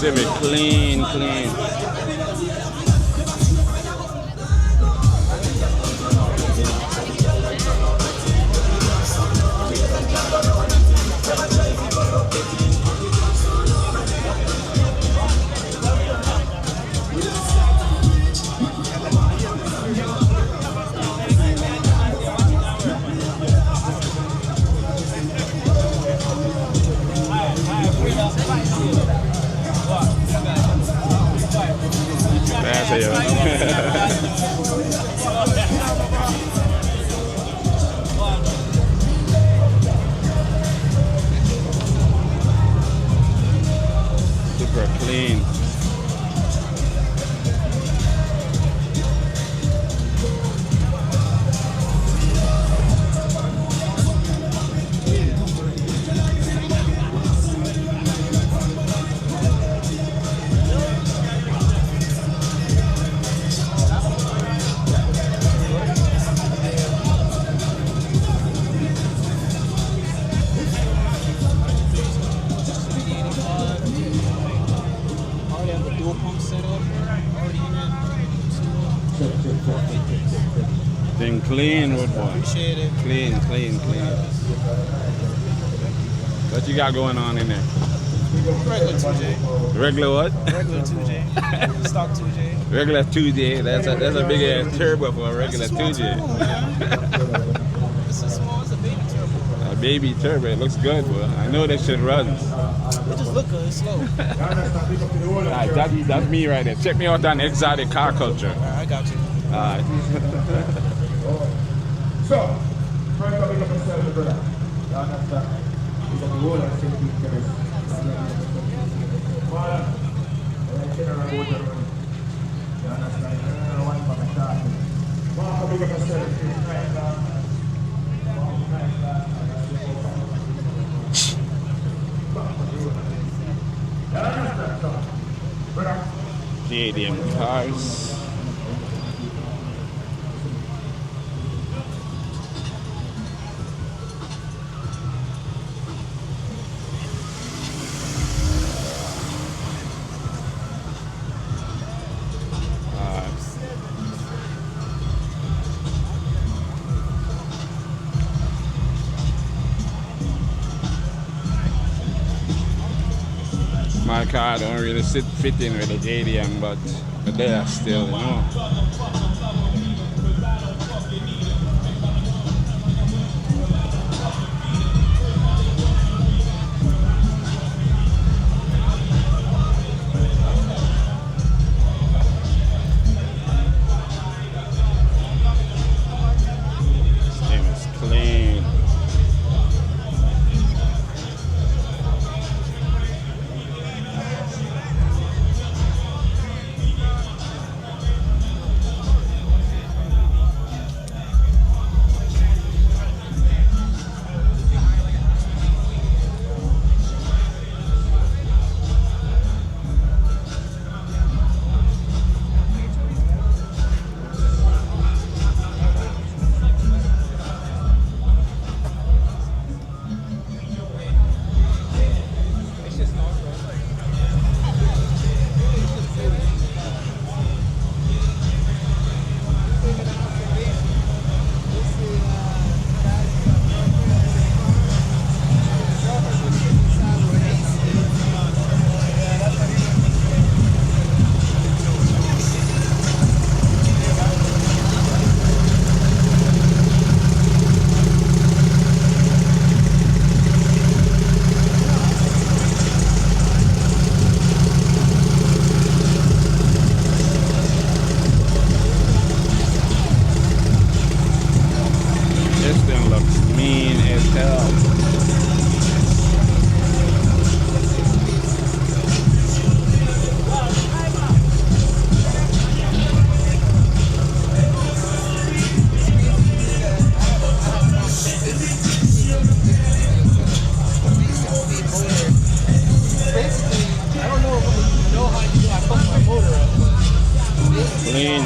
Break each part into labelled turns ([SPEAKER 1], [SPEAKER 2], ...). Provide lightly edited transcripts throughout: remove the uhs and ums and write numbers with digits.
[SPEAKER 1] Civic, clean, clean. Super clean. Thing clean, wood boy.
[SPEAKER 2] Appreciate it.
[SPEAKER 1] Clean, clean, clean. What you got going on in there?
[SPEAKER 2] Regular 2J.
[SPEAKER 1] Regular what?
[SPEAKER 2] Regular 2J. Stock 2J.
[SPEAKER 1] Regular 2J. That's a big ass turbo for a regular 2J.
[SPEAKER 2] It's a small, it's a baby turbo.
[SPEAKER 1] A baby turbo. It looks good, boy. I know that shit runs.
[SPEAKER 2] It just look good. It's slow.
[SPEAKER 1] Alright, that's me right there. Check me out on Exotic Car Culture.
[SPEAKER 2] Alright, I got you.
[SPEAKER 1] Alright.
[SPEAKER 3] So, first of all, you can sell the brother. You understand? It's a whole lot of things you can do. Well, general go to run. You understand? General one for the car. Mark, how you can sell it? It's nice, you understand, so, brother?
[SPEAKER 1] Canadian cars. My car don't really fit in with the JDM, but they are still, you know. This thing is clean.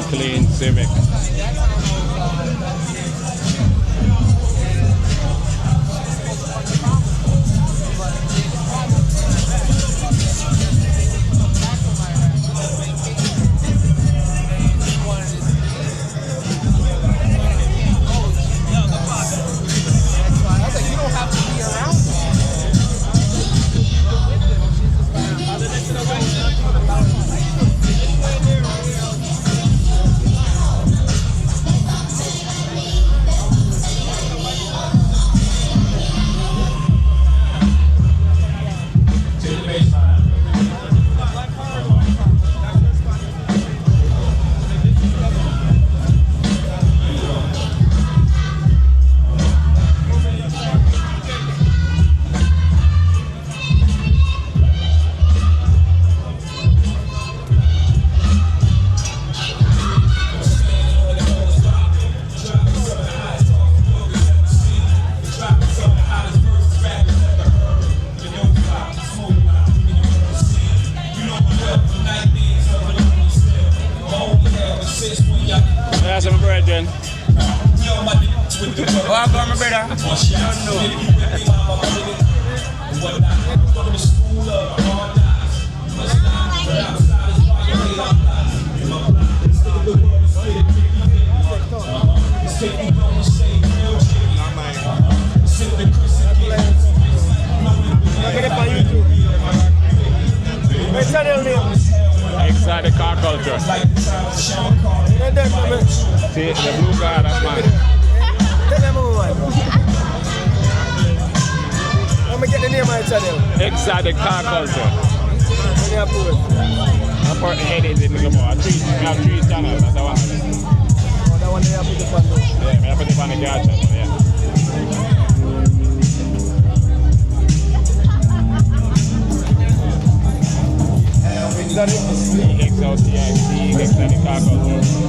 [SPEAKER 1] Clean Civic.
[SPEAKER 4] yeah.
[SPEAKER 1] Exotic car culture. See, the blue car, that's mine.
[SPEAKER 2] Let me get the name of the channel.
[SPEAKER 1] Exotic car culture. I put the head in the nigga more. I have three channels, that's the one.
[SPEAKER 2] That one they have put the pan.
[SPEAKER 1] Yeah, I put it on the car channel, yeah. Exotic car culture.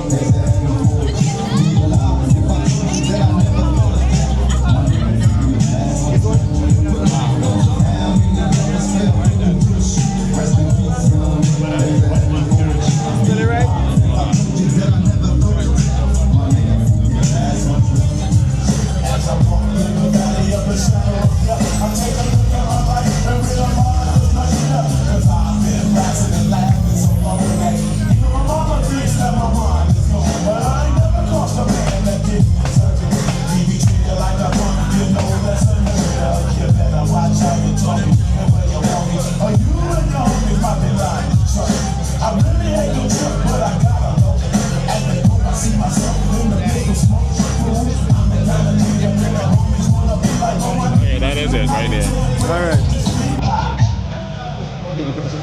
[SPEAKER 1] Okay, that is it right there.
[SPEAKER 2] Alright.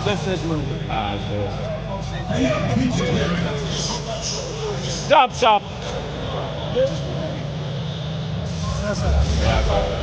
[SPEAKER 2] That's it, man.
[SPEAKER 1] Ah, sure. Job shop.
[SPEAKER 2] That's it.
[SPEAKER 1] Yeah,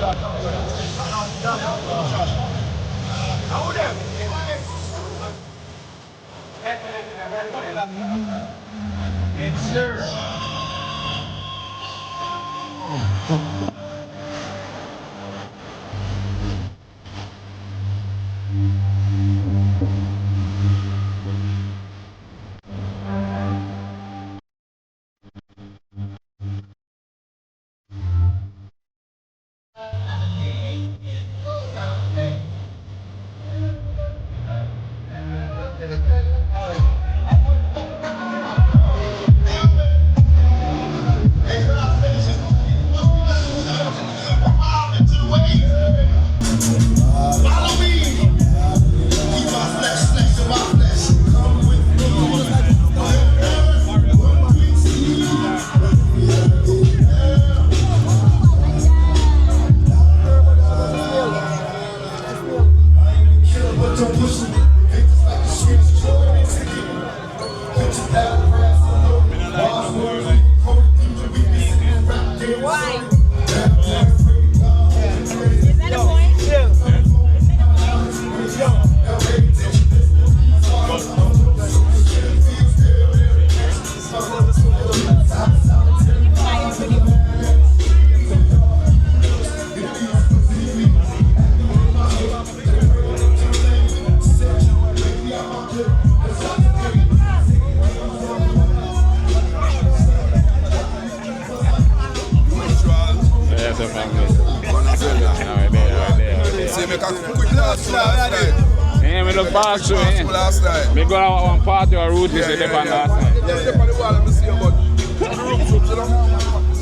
[SPEAKER 1] Yeah, we look past you, eh?
[SPEAKER 4] Last night.
[SPEAKER 1] We go out one party or route is the last night.
[SPEAKER 4] Yeah, the wall, let me see about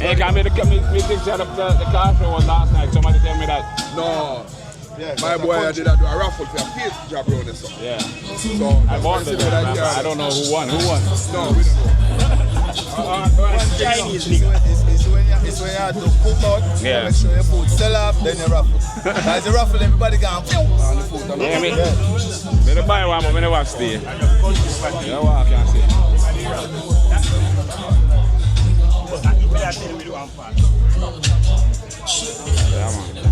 [SPEAKER 1] Hey, can me picture the car show was last night. Somebody tell me that.
[SPEAKER 4] No. Yeah, my boy I did a raffle for a paint job around this stuff.
[SPEAKER 1] Yeah.
[SPEAKER 4] So
[SPEAKER 1] I won the I don't know who won. Who won?
[SPEAKER 4] No, we don't know.
[SPEAKER 2] Chinese nigga. It's when you have to cook out,
[SPEAKER 1] Yeah.
[SPEAKER 2] make sure your food sell off, then you raffle. As you raffle, everybody gone on the food.
[SPEAKER 1] Yeah, me don't buy one, but I never stay. Yeah, walk and see. Yeah, man.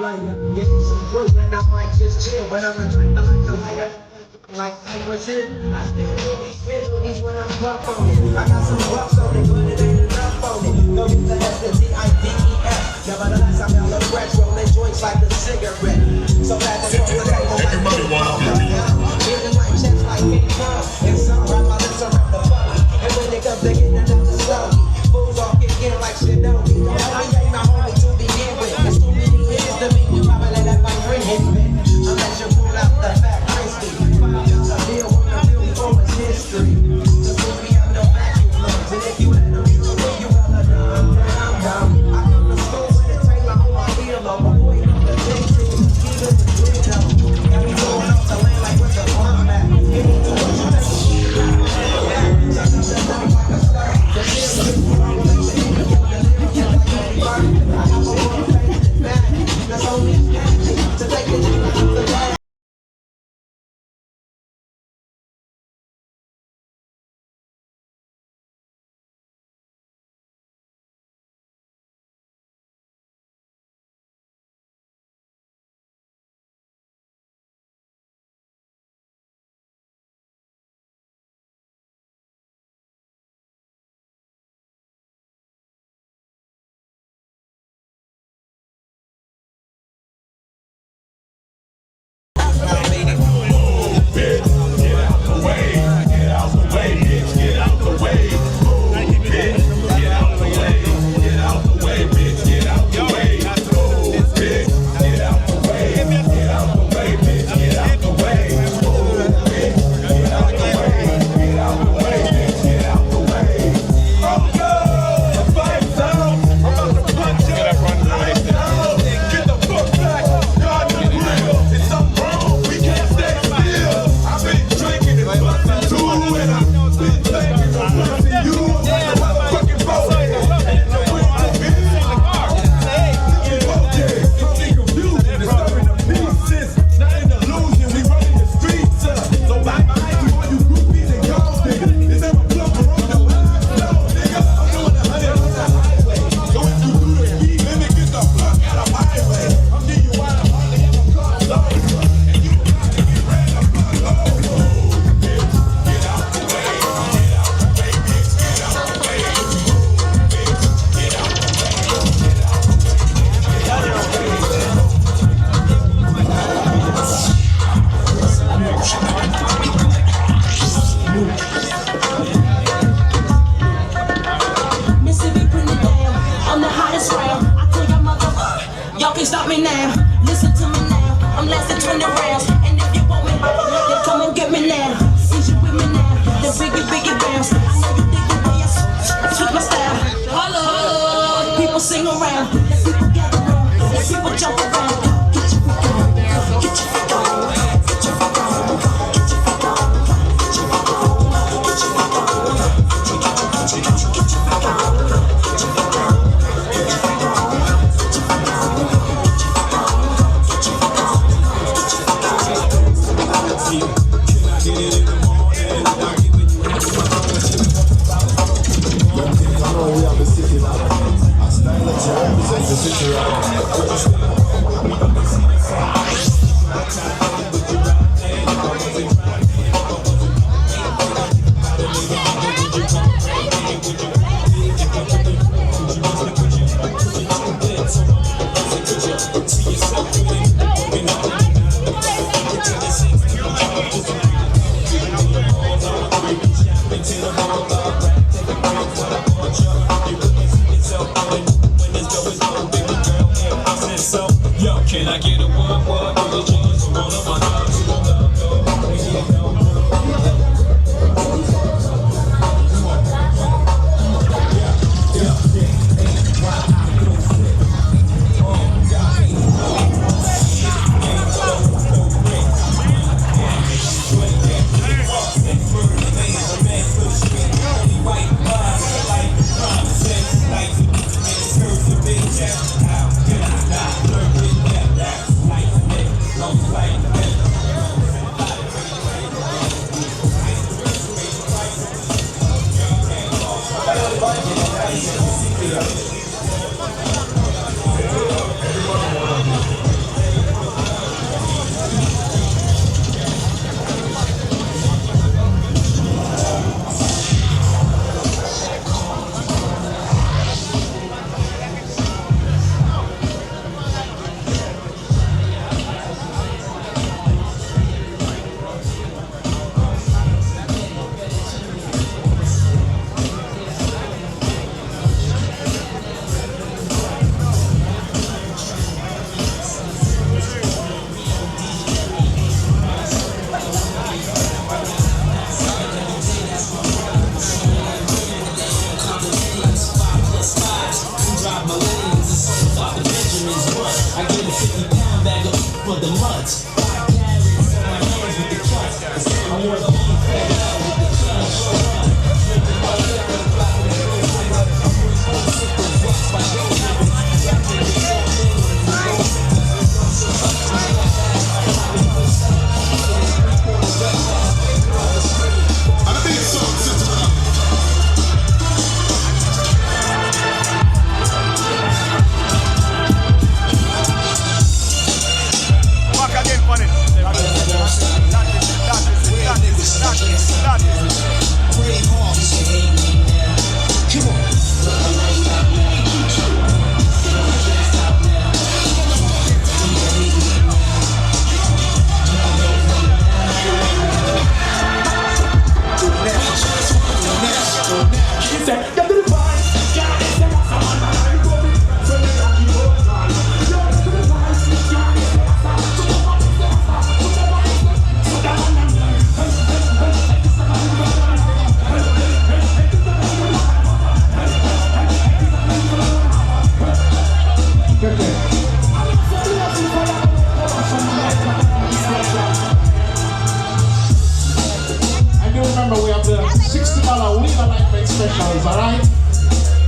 [SPEAKER 3] And I might just chill, but I'm like I was here. I still is when I'm rough on it. I got some bucks on it, but it ain't enough on it. No use to have the DIDEF. Nevertheless, I'm hella fresh, rolling joints like a cigarette. So glad to talk to the table like getting my chest like King Kong. And some wrap my lips around the body. And when it comes to getting another stogie, fools all kick in like Shinobi. I ain't my homie to begin with. It's too many years to make you probably let that my friend hit me. Unless you pull out the fat crispy. $5 bill on the real for its history. The movie have no vacuum lungs. And if you let them use the way you well done, I'm dumb. I come to school with a Taylor on my earlobe. My boy on the big team, keeping the grid up. Got me going off the land like what's the bum at? Give me the what you think. Suck up the dump like a star. The shit is wrong. I have a more face than that. That's only to take it to the back.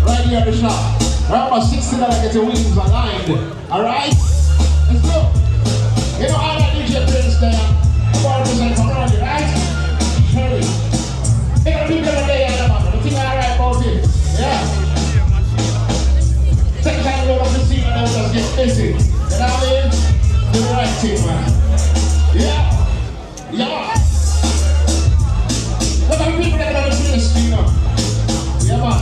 [SPEAKER 5] right here at the shop. Remember, $60 get your wings aligned. Alright? Let's go. You know how that DJ plays there? About to say from around you, right? Hurry. They got people in the day, man. The thing alright about it. Yeah. Take time to load up the scene and then just get busy. You know what I mean? Do the right thing, man. Yeah. Yeah. Look at the people that are on the place, you know. Yeah, man.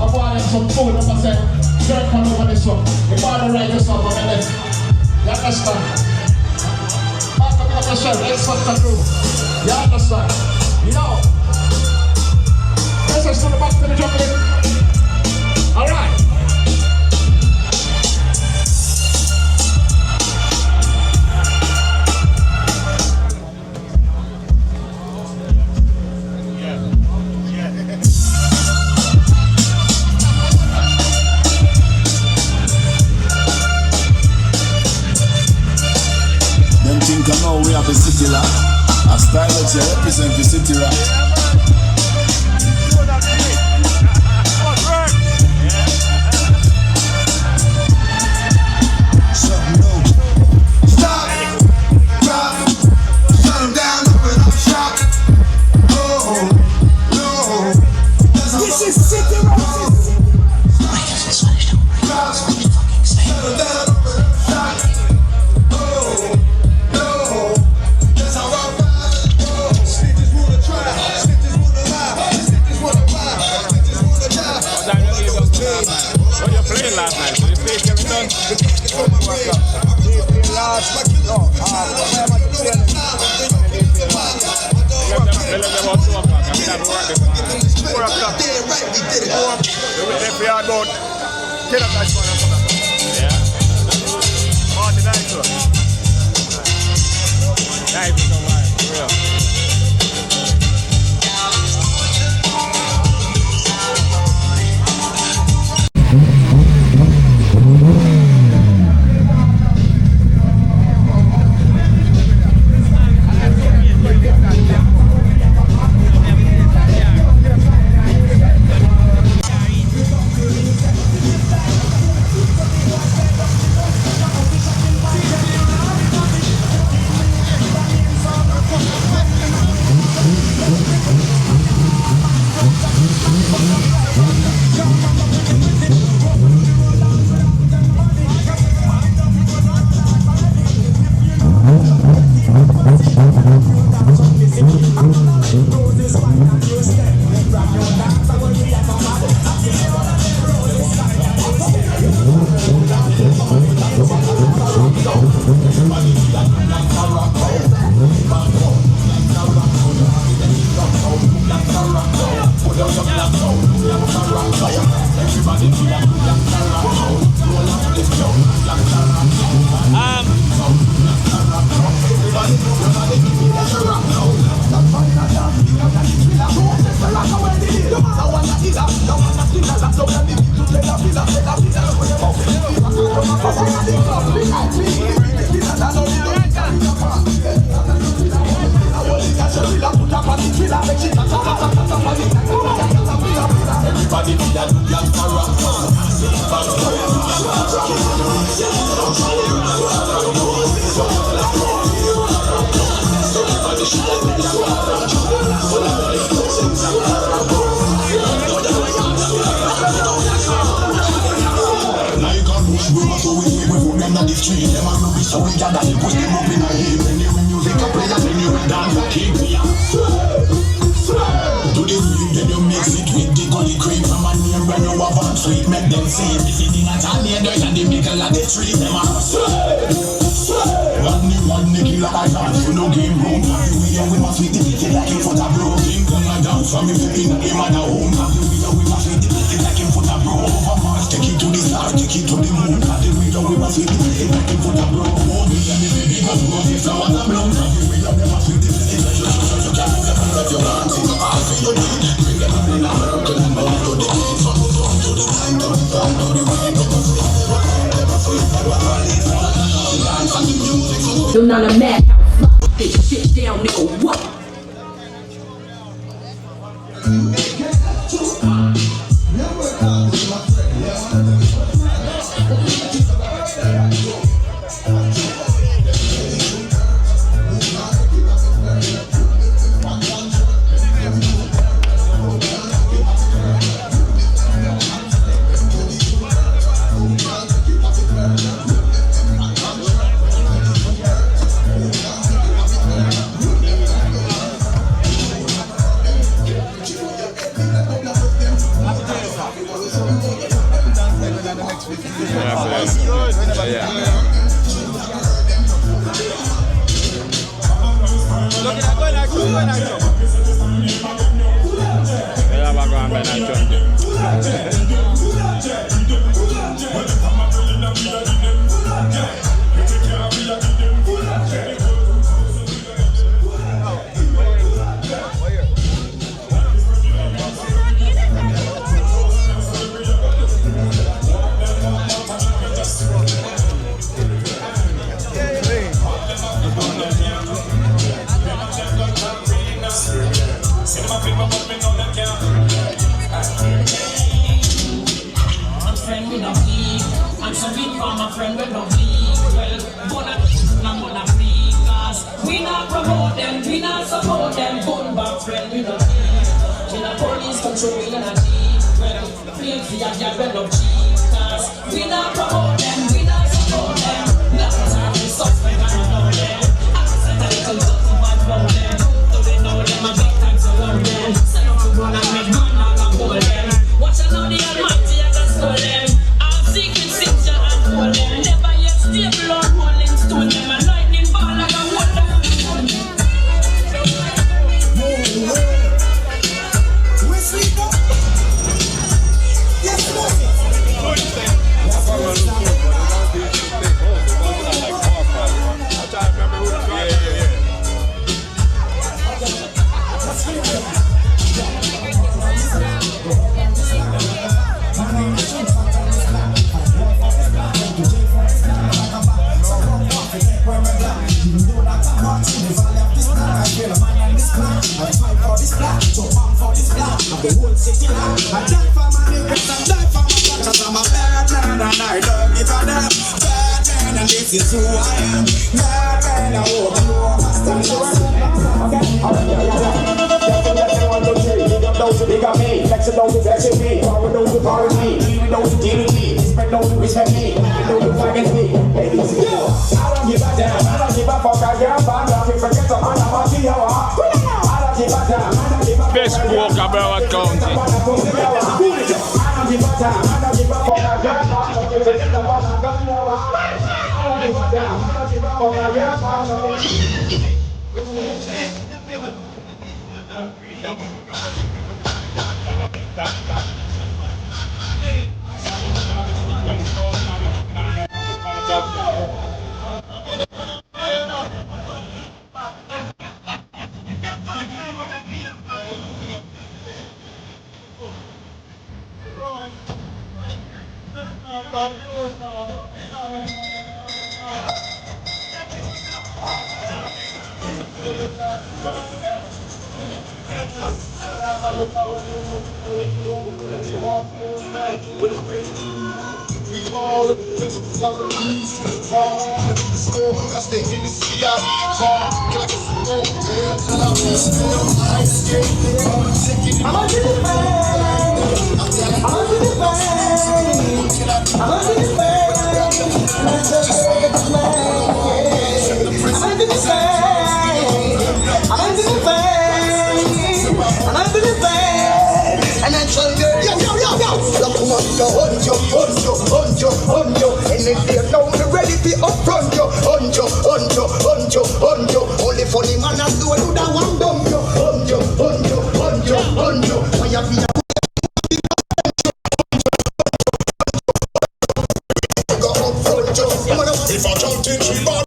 [SPEAKER 5] I bought them some food, and I said, "Sir, come over this one." They bought the right this one, and then, you understand? Back up yourself, let's fuck the crew. You understand? You know? Let's just go back to the jungle. Alright.
[SPEAKER 2] Think I know we have the city lock. A style that you represent the city rock. Something new. Stop, drop, shut them down, open up shop. Oh, no. This is city rock. Drop, shut them down, open up shop.
[SPEAKER 1] What you playing last night? Did you stay Kevin Dunn? They left them about 2 o'clock. I mean, that's work this morning. 4 o'clock. They were there for about 10 o'clock. Yeah. On the night, sir. Nice, so much. For real.
[SPEAKER 6] You're not a madhouse, fuck this shit down, nigga, what?
[SPEAKER 3] Never
[SPEAKER 1] Best walker, Broward County.
[SPEAKER 2] Only funny man and do that one dumb yo. If I don't think she bought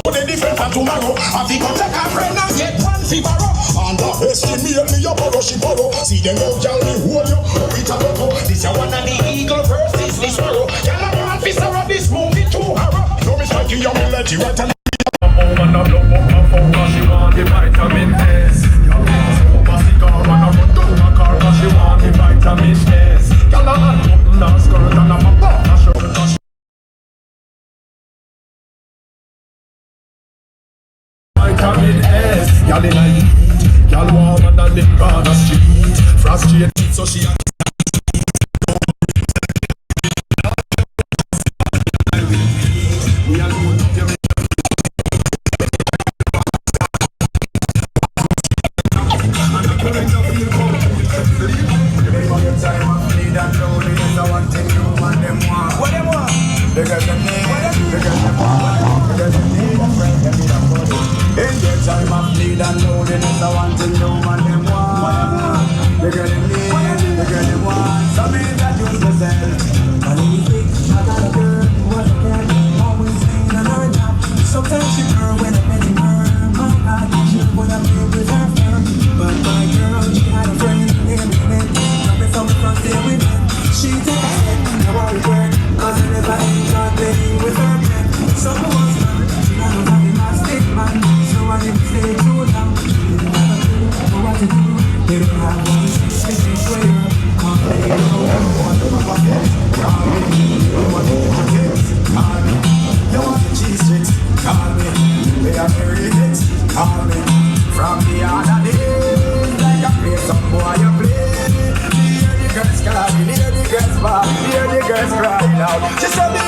[SPEAKER 2] the different from tomorrow, I think I'll take a friend and get one fever. And the estimate me a borrow, she borrow. See them go down the hole, yo. It a go. This a one of the eagle versus the sparrow. Can I run fist around this movie to horror? No mistake, you will let you right and
[SPEAKER 7] woman a blow up her phone cause she want the vitamin S. Y'all want smoke a cigar and a run down a car cause she want the vitamin S. Y'all a hot button and skirt and a pop up a shirt cause she vitamin S. Y'all in a heat, y'all warm and a live on the street. Frustrated so she a
[SPEAKER 3] woman them want. The girl them need, the girl them want. So me introduce myself. My name is Vic, I got a girl who was a cat, always laying on her lap. Sometimes she purr when I'm petting her. My God, she would have played with her fur. But my girl, she had a friend named Lynette. Coming from the front there with me. She took a step, now I regret, cause I never enjoyed playing with her yet. So who was her? She had a body stick man, so I didn't stay too long. Didn't have a clue for what to do. Didn't have one stick square. Come play it out, want to my pocket. Call me, you want to put your kicks. Call me, you want the cheese tricks. Call me, we are very hits. Call me, from the other days, like I play some boy you play. Hear the girls calling, hear the girls bar, hear the girls crying out. She said me.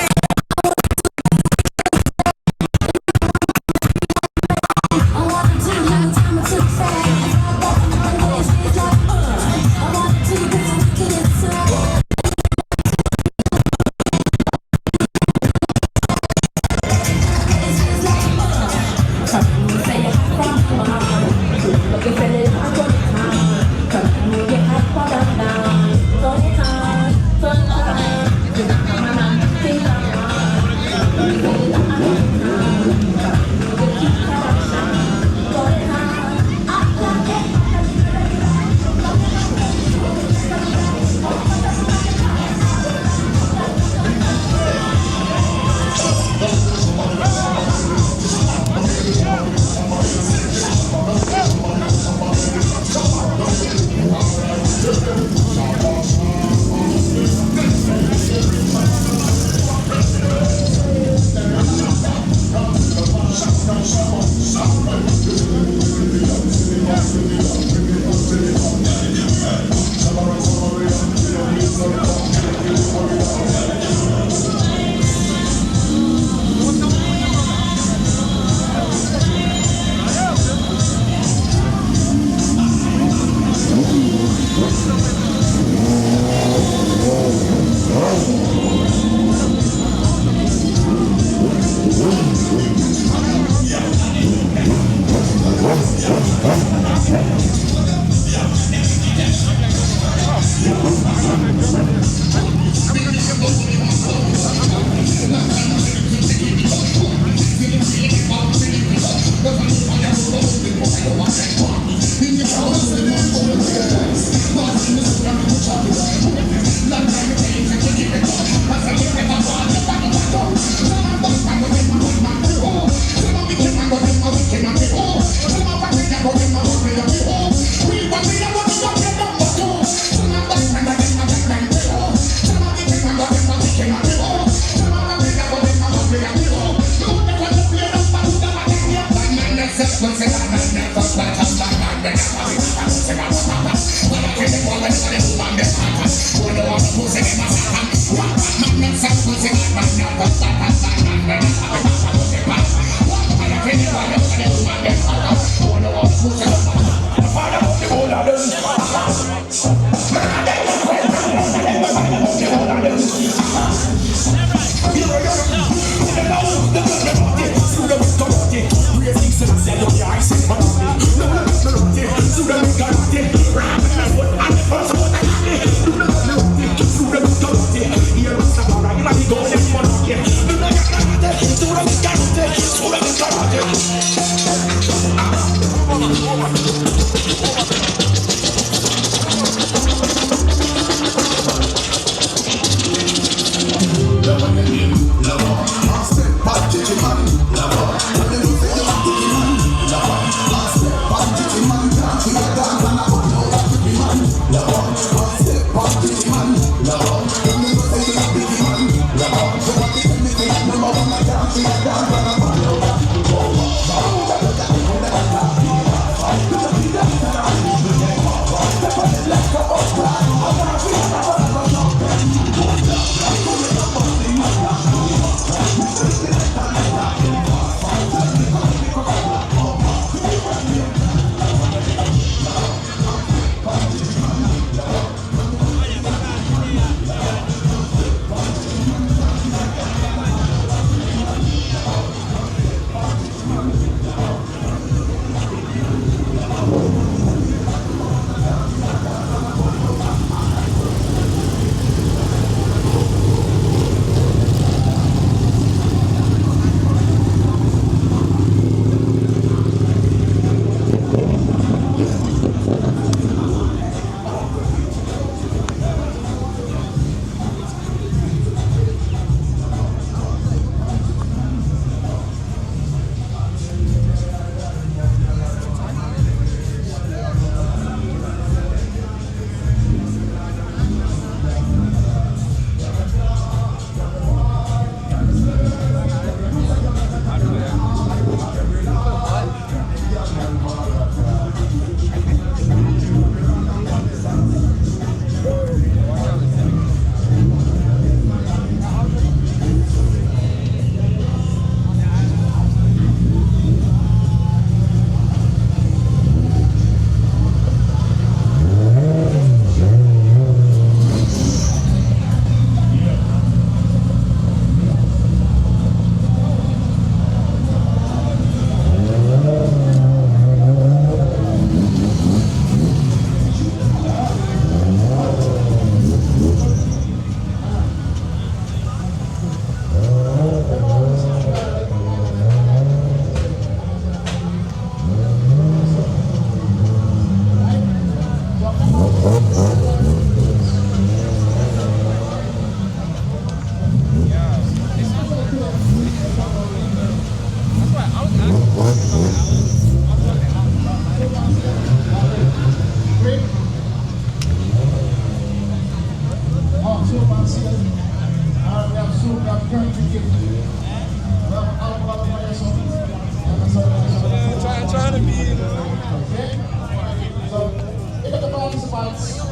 [SPEAKER 5] participants. You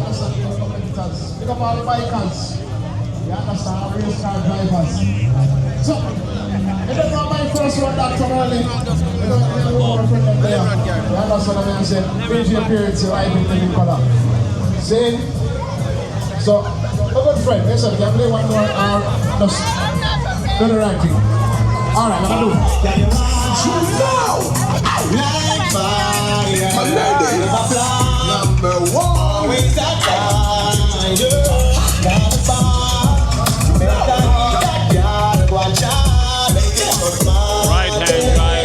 [SPEAKER 5] understand the competitors. Pick up all the bikers. You understand the race car drivers. So, if you don't mind first one that come early, you don't need to friend them there. You understand what I'm saying? Change your appearance, your eye will in color. See? So, a good friend, listen, you can play one more just do the right thing. Alright, I'm gonna do it.
[SPEAKER 2] Like fire, number one. Always that fire, got a fire. Gotta go and try, make it for fun.
[SPEAKER 1] Right hand drive.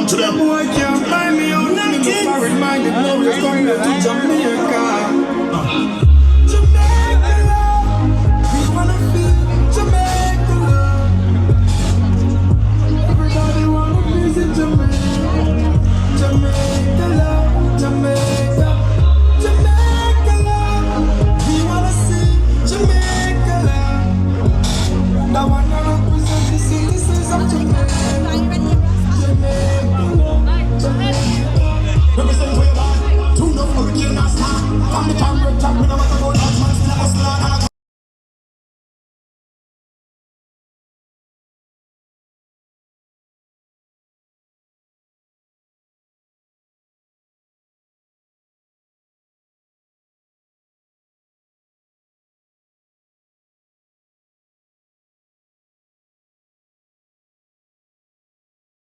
[SPEAKER 2] To them.
[SPEAKER 3] Boy can't find me out, I'm reminded now you're coming to Jamaica.